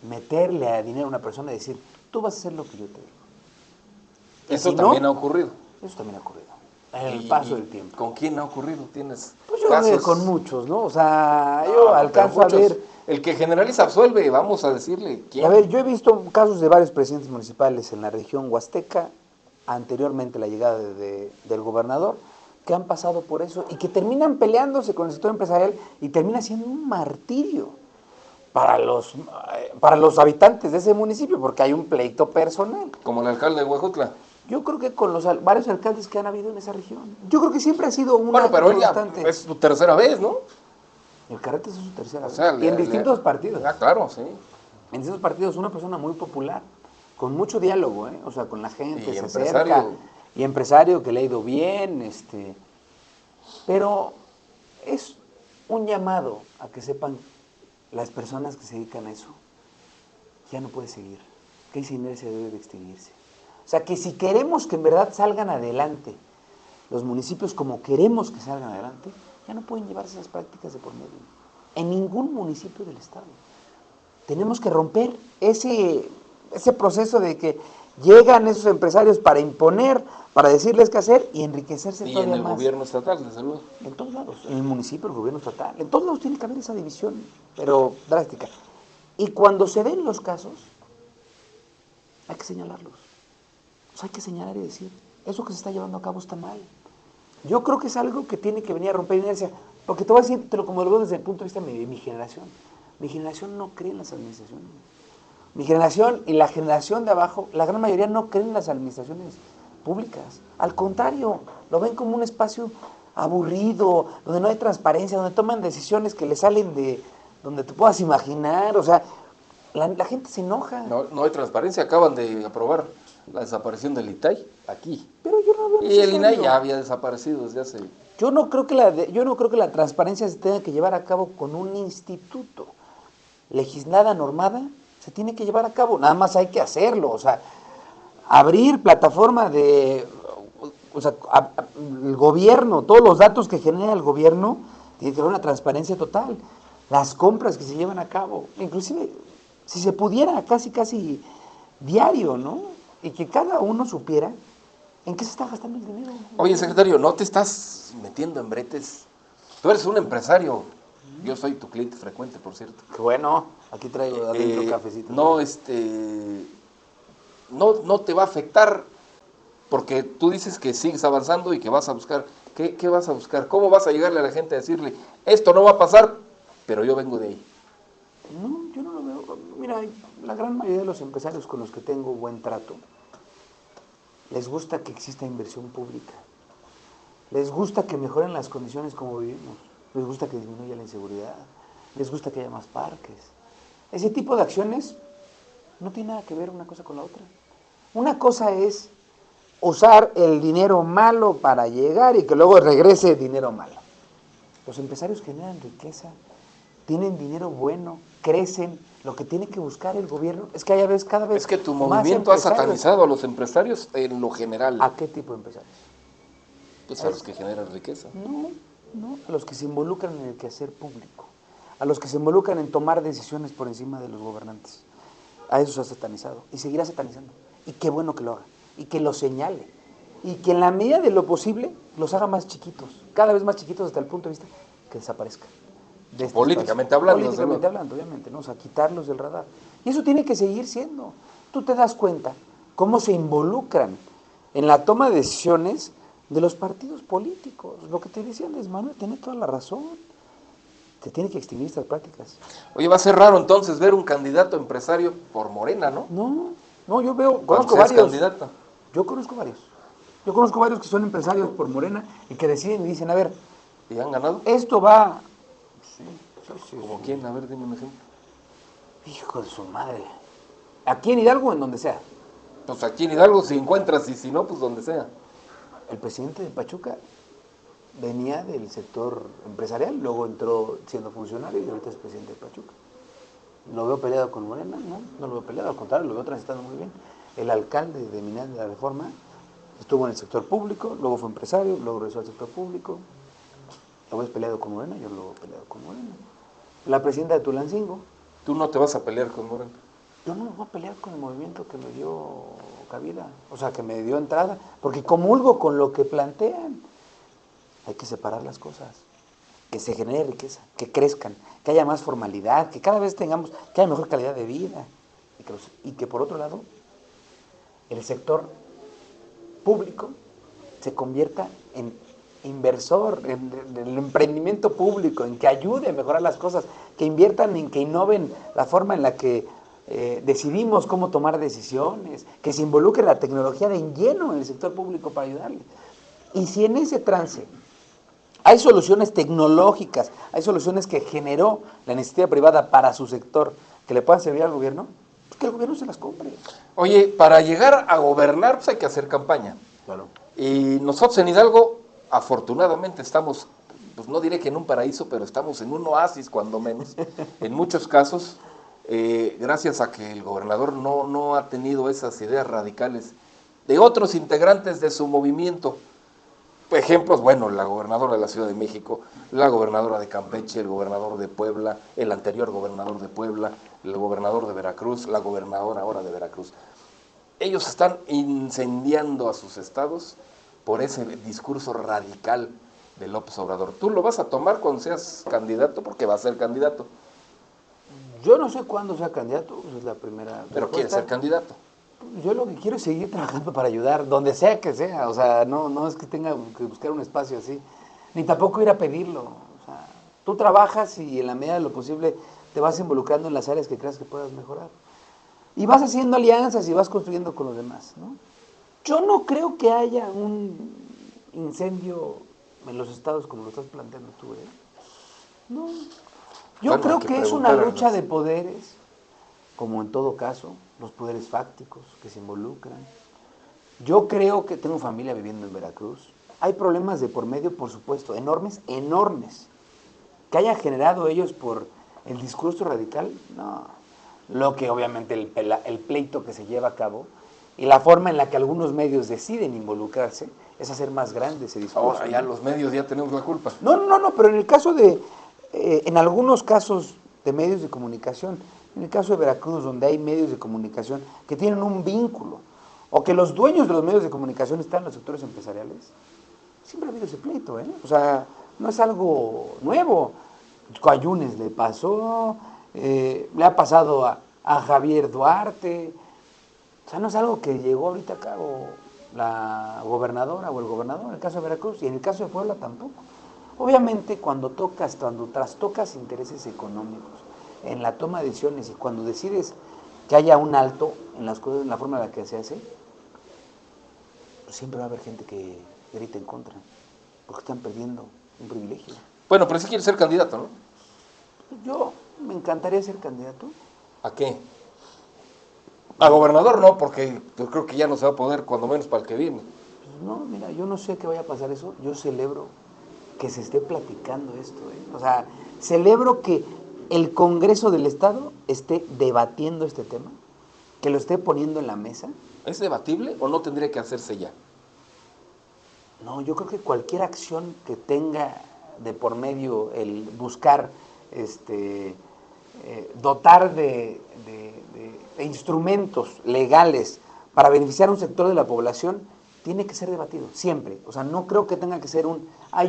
meterle a dinero a una persona y decir, tú vas a hacer lo que yo te digo. Eso si también no, ha ocurrido. Eso también ha ocurrido. En el paso del tiempo. ¿Con quién ha ocurrido? ¿Tienes Pues yo casos? con muchos, ¿no? O sea, yo alcanzo a ver... El que generaliza absuelve, vamos a decirle quién. A ver, yo he visto casos de varios presidentes municipales en la región huasteca, anteriormente la llegada del gobernador, que han pasado por eso y que terminan peleándose con el sector empresarial y termina siendo un martirio para los habitantes de ese municipio, porque hay un pleito personal. Como el alcalde de Huejutla. Yo creo que con los varios alcaldes que han habido en esa región. Yo creo que siempre ha sido una Bueno, pero constante. ya es su tercera vez, ¿no? El Carretes es su tercera vez. O sea, y en distintos partidos. Ah, claro, sí. En distintos partidos, una persona muy popular, con mucho diálogo, ¿eh? O sea, con la gente, Y se empresario. acerca. Y empresario que le ha ido bien, Pero es un llamado a que sepan las personas que se dedican a eso, ya no puede seguir, que esa inercia debe de extinguirse. O sea, que si queremos que en verdad salgan adelante los municipios como queremos que salgan adelante, ya no pueden llevarse esas prácticas de por medio. En ningún municipio del estado. Tenemos que romper ese proceso de que Llegan esos empresarios para imponer, para decirles qué hacer y enriquecerse Y todavía en el más. gobierno estatal, desde luego. En todos lados, en el municipio, el gobierno estatal, en todos lados tiene que haber esa división, pero drástica. Y cuando se den los casos, hay que señalarlos. O sea, hay que señalar y decir, eso que se está llevando a cabo está mal. Yo creo que es algo que tiene que venir a romper inercia, porque te voy a decir, como lo veo desde el punto de vista de mi generación. Mi generación no cree en las administraciones. Mi generación y la generación de abajo, la gran mayoría no creen en las administraciones públicas. Al contrario, lo ven como un espacio aburrido, donde no hay transparencia, donde toman decisiones que le salen de donde te puedas imaginar. O sea, la gente se enoja. No hay transparencia, acaban de aprobar la desaparición del ITAI aquí. Pero yo no veo Y el INAI necesario. ya había desaparecido desde hace... Yo no creo que la transparencia se tenga que llevar a cabo con un instituto. Legislada, normada, se tiene que llevar a cabo. Nada más hay que hacerlo. O sea, abrir plataforma de... O sea, el gobierno, todos los datos que genera el gobierno, tiene que haber una transparencia total. Las compras que se llevan a cabo, inclusive, si se pudiera, casi diario, ¿no? Y que cada uno supiera en qué se está gastando el dinero. Oye, secretario, ¿no te estás metiendo en bretes? Tú eres un empresario. Yo soy tu cliente frecuente, por cierto. Qué bueno, aquí traigo adentro cafecito. No, no te va a afectar porque tú dices que sigues avanzando y que vas a buscar. ¿Qué vas a buscar? ¿Cómo vas a llegarle a la gente a decirle, esto no va a pasar, pero yo vengo de ahí? No, yo no lo veo. Mira, la gran mayoría de los empresarios con los que tengo buen trato, les gusta que exista inversión pública. Les gusta que mejoren las condiciones como vivimos. Les gusta que disminuya la inseguridad. Les gusta que haya más parques. Ese tipo de acciones no tiene nada que ver una cosa con la otra. Una cosa es usar el dinero malo para llegar y que luego regrese dinero malo. Los empresarios generan riqueza, tienen dinero bueno, crecen. Lo que tiene que buscar el gobierno es que haya cada vez Es que tu más movimiento ha empresarios. satanizado a los empresarios en lo general. ¿A qué tipo de empresarios? Pues a los que generan riqueza. No, a los que se involucran en el quehacer público, a los que se involucran en tomar decisiones por encima de los gobernantes. A eso se ha satanizado y seguirá satanizando. Y qué bueno que lo haga, y que lo señale, y que en la medida de lo posible los haga más chiquitos, cada vez más chiquitos desde el punto de vista que desaparezcan. Políticamente hablando. Políticamente hablando, obviamente, ¿no? O sea, quitarlos del radar. Y eso tiene que seguir siendo. Tú te das cuenta cómo se involucran en la toma de decisiones de los partidos políticos. Lo que te decía Andrés Manuel tiene toda la razón. Se tiene que extinguir estas prácticas. Oye, va a ser raro entonces ver un candidato empresario por Morena, ¿no? No, yo conozco Cuando seas varios. candidata. Yo conozco varios. Yo conozco varios que son empresarios por Morena y que deciden y dicen, a ver, ¿Y han ganado? esto va... ¿Como quién? A ver, dime un ejemplo. Hijo de su madre. Aquí en Hidalgo o en donde sea. Pues aquí en Hidalgo si encuentras y si no, pues donde sea. El presidente de Pachuca venía del sector empresarial, luego entró siendo funcionario y ahorita es presidente de Pachuca. ¿Lo veo peleado con Morena? No lo veo peleado, al contrario, lo veo transitando muy bien. El alcalde de Minas de la Reforma estuvo en el sector público, luego fue empresario, luego regresó al sector público. ¿Lo ves peleado con Morena? Yo lo veo peleado con Morena. La presidenta de Tulancingo. Tú no te vas a pelear con Morena. Yo no me voy a pelear con el movimiento que me dio cabida, o sea, que me dio entrada, porque comulgo con lo que plantean. Hay que separar las cosas, que se genere riqueza, que crezcan, que haya más formalidad, que cada vez tengamos, que haya mejor calidad de vida. Y que por otro lado, el sector público se convierta en inversor, en el emprendimiento público, en que ayude a mejorar las cosas, que inviertan en que innoven la forma en la que decidimos cómo tomar decisiones, que se involucre la tecnología de en lleno en el sector público para ayudarle. Y si en ese trance hay soluciones tecnológicas, hay soluciones que generó la iniciativa privada para su sector que le puedan servir al gobierno, pues que el gobierno se las compre. Oye, para llegar a gobernar pues hay que hacer campaña. Claro. Y nosotros en Hidalgo, afortunadamente estamos, pues no diré que en un paraíso, pero estamos en un oasis cuando menos, en muchos casos, gracias a que el gobernador no ha tenido esas ideas radicales de otros integrantes de su movimiento. Ejemplos, bueno, la gobernadora de la Ciudad de México, la gobernadora de Campeche, el gobernador de Puebla, el anterior gobernador de Puebla, el gobernador de Veracruz, la gobernadora ahora de Veracruz. ellos están incendiando a sus estados por ese discurso radical de López Obrador. ¿Tú lo vas a tomar cuando seas candidato? Porque va a ser candidato. Yo no sé cuándo sea candidato, esa es la primera Pero quiere ser candidato. Yo lo que quiero es seguir trabajando para ayudar, donde sea que sea. O sea, no es que tenga que buscar un espacio así, ni tampoco ir a pedirlo. O sea, tú trabajas y en la medida de lo posible te vas involucrando en las áreas que creas que puedas mejorar. Y vas haciendo alianzas y vas construyendo con los demás, ¿no? Yo no creo que haya un incendio en los estados como lo estás planteando tú, ¿eh? No. Yo Bueno, creo hay que es una preguntar a lucha los- de poderes, como en todo caso, los poderes fácticos que se involucran. Yo creo que tengo familia viviendo en Veracruz. Hay problemas de por medio, por supuesto, enormes, enormes. Que haya generado ellos por el discurso radical, no. Lo que obviamente el pleito que se lleva a cabo y la forma en la que algunos medios deciden involucrarse es hacer más grande ese discurso. Ahora ya ¿no? los medios ya tenemos la culpa. No, pero en el caso de, en algunos casos de medios de comunicación, en el caso de Veracruz, donde hay medios de comunicación que tienen un vínculo, o que los dueños de los medios de comunicación están en los sectores empresariales, siempre ha habido ese pleito, ¿eh? O sea, no es algo nuevo. A Yunes le pasó, le ha pasado a Javier Duarte. O sea, no es algo que llegó ahorita a cabo la gobernadora o el gobernador, en el caso de Veracruz, y en el caso de Puebla tampoco. Obviamente, cuando trastocas intereses económicos en la toma de decisiones y cuando decides que haya un alto en las cosas, en la forma en la que se hace, pues siempre va a haber gente que grita en contra, porque están perdiendo un privilegio. Bueno, pero sí quiere ser candidato, ¿no? Yo me encantaría ser candidato. ¿A qué? A gobernador no, porque yo creo que ya no se va a poder, cuando menos para el que viene. Pues no, mira, yo no sé qué vaya a pasar eso. Yo celebro que se esté platicando esto, ¿eh? O sea, celebro que el Congreso del Estado esté debatiendo este tema, que lo esté poniendo en la mesa. ¿Es debatible o no tendría que hacerse ya? No, yo creo que cualquier acción que tenga de por medio el buscar dotar de instrumentos legales para beneficiar a un sector de la población tiene que ser debatido, siempre. O sea, no creo que tenga que ser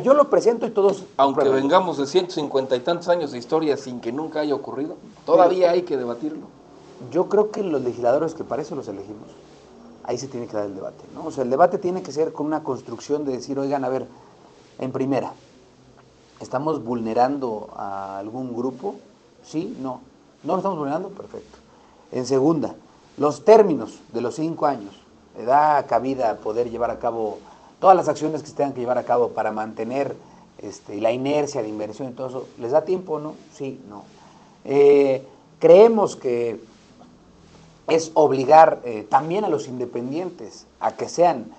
yo lo presento y todos Aunque aprueban. vengamos de 150 y tantos años de historia sin que nunca haya ocurrido, todavía hay que debatirlo. Yo creo que los legisladores, que para eso los elegimos, ahí se tiene que dar el debate, ¿no? O sea, el debate tiene que ser con una construcción de decir, oigan, a ver, en primera, ¿estamos vulnerando a algún grupo? ¿Sí? No. ¿No lo estamos vulnerando? Perfecto. En segunda, los términos de los 5 años, ¿le da cabida a poder llevar a cabo todas las acciones que se tengan que llevar a cabo para mantener la inercia de inversión y todo eso? ¿Les da tiempo o no? Sí, no. Creemos que es obligar también a los independientes a que sean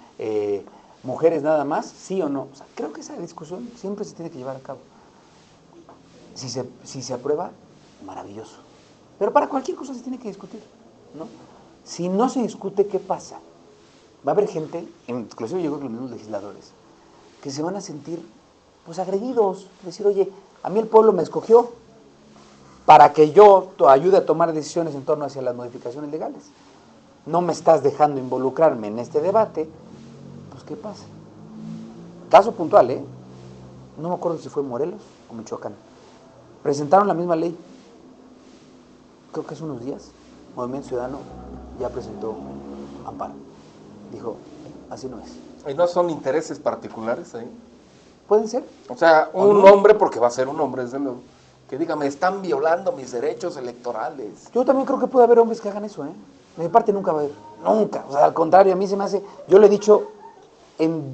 mujeres nada más, sí o no. O sea, creo que esa discusión siempre se tiene que llevar a cabo. Si se aprueba, maravilloso. Pero para cualquier cosa se tiene que discutir, ¿no? Si no se discute, ¿qué pasa? Va a haber gente, inclusive yo creo que los mismos legisladores, que se van a sentir pues agredidos, decir, oye, a mí el pueblo me escogió para que yo ayude a tomar decisiones en torno hacia las modificaciones legales. No me estás dejando involucrarme en este debate, pues ¿qué pasa? Caso puntual, ¿eh? No me acuerdo si fue Morelos o Michoacán. Presentaron la misma ley. Creo que hace unos días, Movimiento Ciudadano ya presentó amparo. Dijo, así no es. ¿Y no son intereses particulares ahí? ¿Pueden ser? O sea, ¿O un no? hombre, porque va a ser un hombre, desde luego, que diga, me están violando mis derechos electorales. Yo también creo que puede haber hombres que hagan eso, ¿eh? De mi parte nunca va a haber. Nunca. O sea, al contrario, a mí se me hace... Yo le he dicho en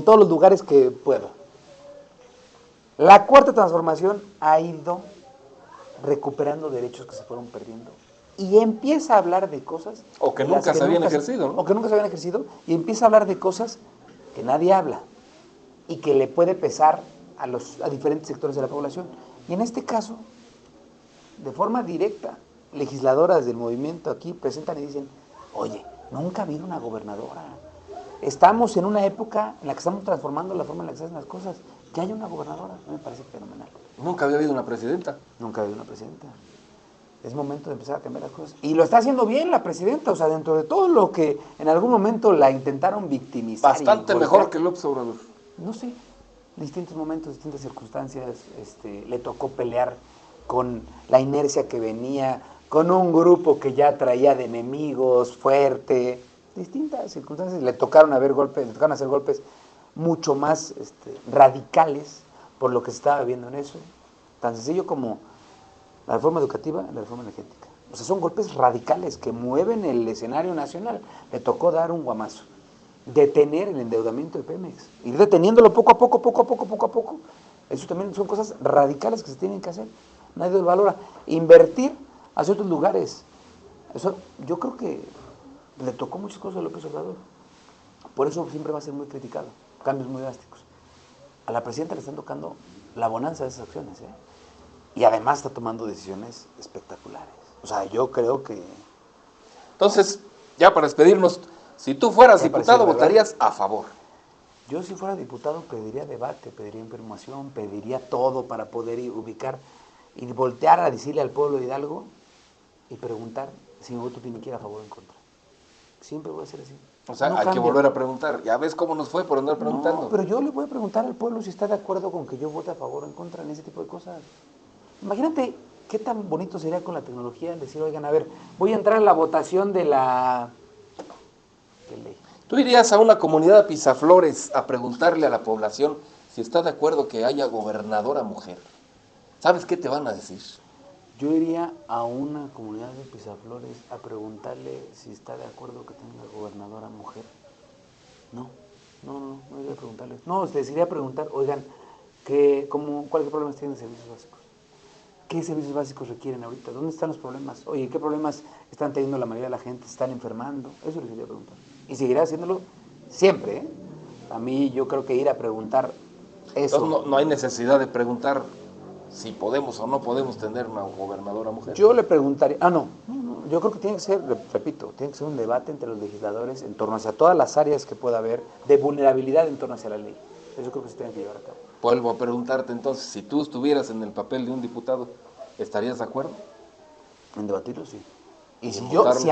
todos los lugares que puedo. La cuarta transformación ha ido recuperando derechos que se fueron perdiendo. Y empieza a hablar de cosas... O que de las nunca se habían nunca ejercido, ¿no? O que nunca se habían ejercido. Y empieza a hablar de cosas que nadie habla. Y que le puede pesar a diferentes sectores de la población. Y en este caso, de forma directa, legisladoras del movimiento aquí presentan y dicen, oye, nunca ha habido una gobernadora. Estamos en una época en la que estamos transformando la forma en la que se hacen las cosas. Que haya una gobernadora, me parece fenomenal. Nunca había habido una presidenta. Nunca ha habido una presidenta. es momento de empezar a cambiar las cosas. Y lo está haciendo bien la presidenta, o sea, dentro de todo lo que en algún momento la intentaron victimizar. Bastante mejor que López Obrador. No sé, distintos momentos, distintas circunstancias, le tocó pelear con la inercia que venía, con un grupo que ya traía de enemigos fuerte, distintas circunstancias, le tocaron hacer golpes mucho más radicales por lo que se estaba viendo en eso, tan sencillo como la reforma educativa y la reforma energética. O sea, son golpes radicales que mueven el escenario nacional. Le tocó dar un guamazo, detener el endeudamiento de Pemex, ir deteniéndolo poco a poco. Eso también son cosas radicales que se tienen que hacer. Nadie lo valora. Invertir hacia otros lugares. Eso yo creo que le tocó muchas cosas a López Obrador. Por eso siempre va a ser muy criticado. Cambios muy drásticos. A la presidenta le están tocando la bonanza de esas acciones, ¿eh? Y además está tomando decisiones espectaculares. O sea, yo creo que... Entonces, ya para despedirnos, si tú fueras diputado, votarías a favor. Yo si fuera diputado pediría debate, pediría información, pediría todo para poder ubicar y voltear a decirle al pueblo de Hidalgo y preguntar si mi voto tiene que ir a favor o en contra. Siempre voy a ser así. O sea, hay que volver a preguntar. Ya ves cómo nos fue por andar preguntando. No, pero yo le voy a preguntar al pueblo si está de acuerdo con que yo vote a favor o en contra en ese tipo de cosas. Imagínate qué tan bonito sería con la tecnología decir, oigan, a ver, voy a entrar a la votación de la... ¿Qué ley? ¿Tú irías a una comunidad de Pisaflores a preguntarle a la población si está de acuerdo que haya gobernadora mujer? ¿Sabes qué te van a decir? Yo iría a una comunidad de Pisaflores a preguntarle si está de acuerdo que tenga gobernadora mujer. No iría a preguntarles. No, les iría a preguntar, oigan, ¿cuáles problemas tienen servicios básicos? ¿Qué servicios básicos requieren ahorita? ¿Dónde están los problemas? Oye, ¿qué problemas están teniendo la mayoría de la gente? ¿Están enfermando? Eso les iría a preguntar. Y seguiré haciéndolo siempre, ¿eh? A mí yo creo que ir a preguntar eso... Entonces no hay necesidad de preguntar si podemos o no podemos tener una gobernadora mujer. Yo le preguntaría... no. Yo creo que tiene que ser, repito, tiene que ser un debate entre los legisladores en torno hacia todas las áreas que pueda haber de vulnerabilidad en torno hacia la ley. Eso creo que se tiene que llevar a cabo. Vuelvo a preguntarte entonces, si tú estuvieras en el papel de un diputado, ¿estarías de acuerdo? En debatirlo, sí. Y si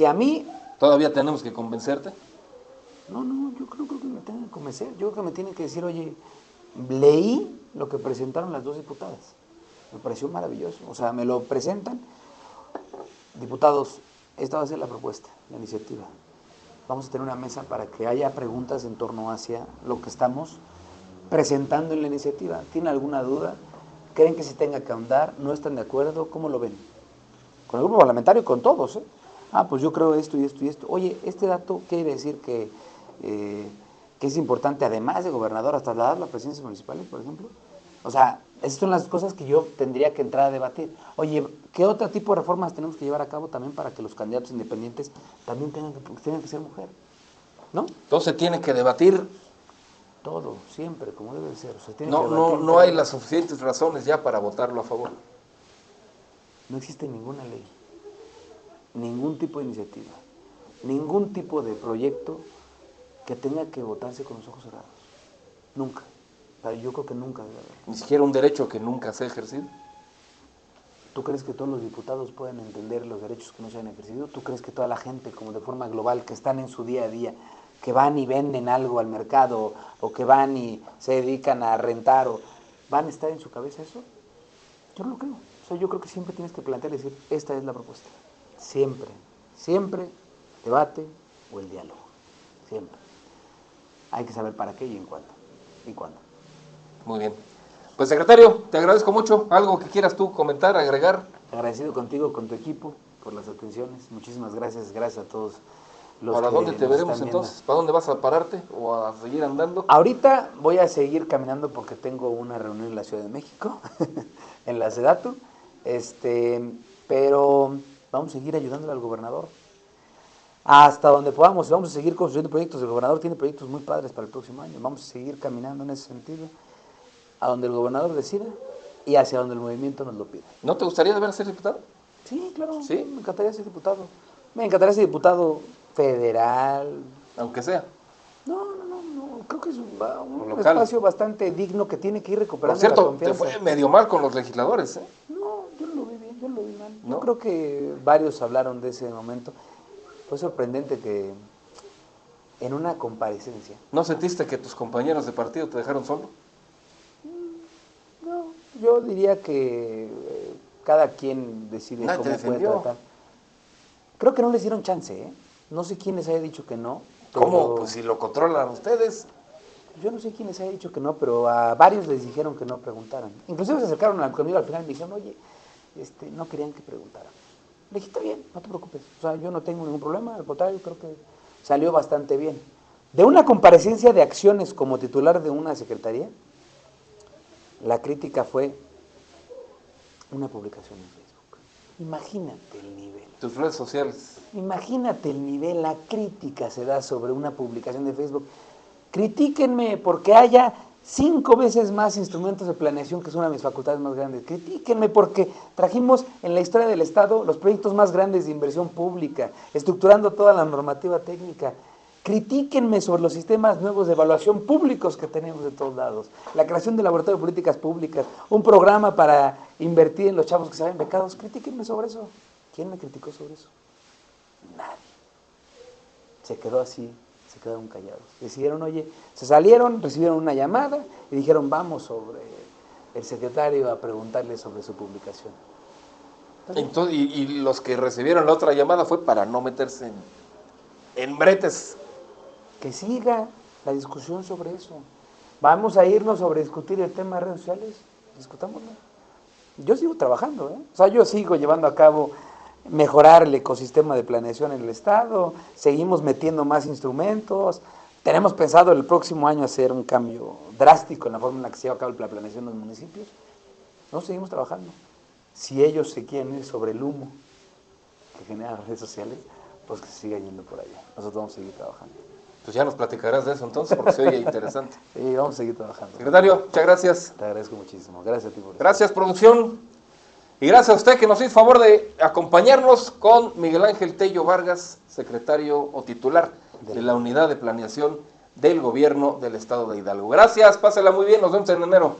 a mí... ¿Todavía tenemos que convencerte? No, yo creo que me tienen que convencer. Yo creo que me tienen que decir, oye, leí lo que presentaron las dos diputadas. Me pareció maravilloso. O sea, me lo presentan. Diputados, esta va a ser la propuesta, la iniciativa. Vamos a tener una mesa para que haya preguntas en torno hacia lo que estamos presentando en la iniciativa. ¿Tienen alguna duda? ¿Creen que se tenga que ahondar? ¿No están de acuerdo? ¿Cómo lo ven? Con el grupo parlamentario y con todos, ¿eh? Pues yo creo esto y esto y esto. Oye, este dato quiere decir que es importante, además de gobernador, hasta trasladar las presidencias municipales, por ejemplo. O sea, esas son las cosas que yo tendría que entrar a debatir. Oye, ¿qué otro tipo de reformas tenemos que llevar a cabo también para que los candidatos independientes también tengan que ser mujer? ¿No? Entonces tiene que debatir. Todo, siempre, como debe ser. O sea, no hay las suficientes razones ya para votarlo a favor. No existe ninguna ley, ningún tipo de iniciativa, ningún tipo de proyecto que tenga que votarse con los ojos cerrados. Nunca. O sea, yo creo que nunca debe haber. Ni siquiera un derecho que nunca se ha ejercido. ¿Tú crees que todos los diputados pueden entender los derechos que no se han ejercido? ¿Tú crees que toda la gente, como de forma global, que están en su día a día, que van y venden algo al mercado, o que van y se dedican a rentar, o van a estar en su cabeza eso? Yo no lo creo. O sea, yo creo que siempre tienes que plantear y decir, esta es la propuesta. Siempre, debate o el diálogo. Siempre. Hay que saber para qué y en cuándo. Muy bien. Pues, secretario, te agradezco mucho. ¿Algo que quieras tú comentar, agregar? Agradecido contigo, con tu equipo, por las atenciones. Muchísimas gracias. Gracias a todos los ¿Para que dónde te nos veremos están entonces? viendo. ¿Para dónde vas a pararte o a seguir andando? Ahorita voy a seguir caminando porque tengo una reunión en la Ciudad de México, en la SEDATU, pero vamos a seguir ayudándole al gobernador. Hasta donde podamos, vamos a seguir construyendo proyectos. El gobernador tiene proyectos muy padres para el próximo año. Vamos a seguir caminando en ese sentido, a donde el gobernador decida y hacia donde el movimiento nos lo pida. ¿No te gustaría de ver ser diputado? Sí, claro. ¿Sí? Me encantaría ser diputado. Me encantaría ser diputado federal. Aunque sea. No. Creo que es un espacio bastante digno que tiene que ir recuperando Por cierto, la confianza. te fue medio mal con los legisladores, ¿eh? No, yo no lo vi bien, yo no lo vi mal. preguntaran. ¿No? Yo creo que varios hablaron de ese momento. Fue sorprendente que en una comparecencia, ¿No sentiste que tus compañeros de partido te dejaron solo? no, yo diría que cada quien decide Nadie te cómo puede defendió. tratar. Creo que no les dieron chance, ¿eh? No sé quién les haya dicho que no. ¿Cómo? pero- Pues si lo controlan ustedes. Yo no sé quién les haya dicho que no, pero a varios les dijeron que no preguntaran. Inclusive se acercaron conmigo al final y me dijeron, oye, no querían que preguntáramos. Le dije, está bien, no te preocupes. O sea, yo no tengo ningún problema, al contrario, creo que salió bastante bien. De una comparecencia de acciones como titular de una secretaría, la crítica fue una publicación en Facebook. Imagínate el nivel. Tus redes sociales. Imagínate el nivel, la crítica se da sobre una publicación de Facebook. Critíquenme porque haya 5 veces más instrumentos de planeación, que es una de mis facultades más grandes. Critíquenme porque trajimos en la historia del Estado los proyectos más grandes de inversión pública, estructurando toda la normativa técnica. Critíquenme sobre los sistemas nuevos de evaluación públicos que tenemos de todos lados, la creación del laboratorio de políticas públicas, un programa para invertir en los chavos que se vayan becados. Critíquenme sobre eso. ¿Quién me criticó sobre eso? Nadie. Se quedó así, se quedaron callados. Decidieron, oye, se salieron, recibieron una llamada y dijeron, vamos sobre el secretario a preguntarle sobre su publicación. Entonces, y los que recibieron la otra llamada fue para no meterse en bretes. Que siga la discusión sobre eso. Vamos a irnos sobre discutir el tema de redes sociales, discutámoslo. Yo sigo trabajando, ¿eh? O sea, yo sigo llevando a cabo mejorar el ecosistema de planeación en el Estado, seguimos metiendo más instrumentos, tenemos pensado el próximo año hacer un cambio drástico en la forma en la que se lleva a cabo la planeación en los municipios. No, seguimos trabajando. Si ellos se quieren ir sobre el humo que generan las redes sociales, pues que se siga yendo por allá. Nosotros vamos a seguir trabajando. Pues ya nos platicarás de eso entonces, porque se oye interesante. Sí, vamos a seguir trabajando. Secretario, muchas gracias. Te agradezco muchísimo. Gracias a ti por eso. Gracias, producción. Y gracias a usted que nos hizo favor de acompañarnos con Miguel Ángel Tello Vargas, secretario o titular de la Unidad de Planeación del Gobierno del Estado de Hidalgo. Gracias, pásela muy bien, nos vemos en enero.